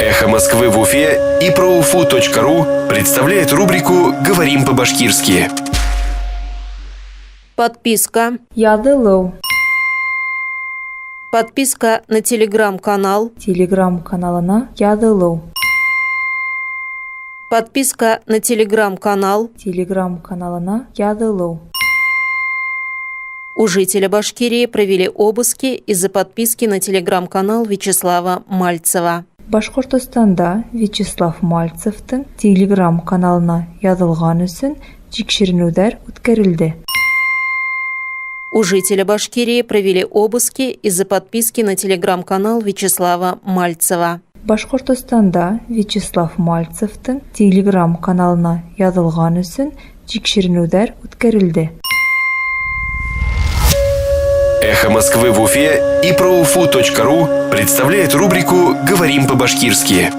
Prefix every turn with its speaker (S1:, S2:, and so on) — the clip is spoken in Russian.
S1: Эхо Москвы в Уфе и ProUFU.ру представляет рубрику «Говорим по-башкирски».
S2: Подписка.
S3: Ядылу.
S2: Подписка на телеграм-канал.
S3: Телеграм-каналына ядылу.
S2: Подписка на телеграм-канал.
S3: Телеграм-каналына ядылу.
S2: У жителя Башкирии провели обыски из-за подписки на телеграм-канал Вячеслава Мальцева.
S3: Башкортостанда Вячеслав Мальцевтың телеграм-каналына ядылган өчен тикшеренүләр үткәрелде.
S2: У жителя Башкирии провели обыски из-за подписки на телеграм-канал Вячеслава Мальцева.
S3: Башкортостанда Вячеслав Мальцевтың телеграм-каналына ядылган өчен тикшеренүләр үткәрелде.
S1: Эхо Москвы в Уфе и ProUFU.ру представляет рубрику «Говорим по-башкирски».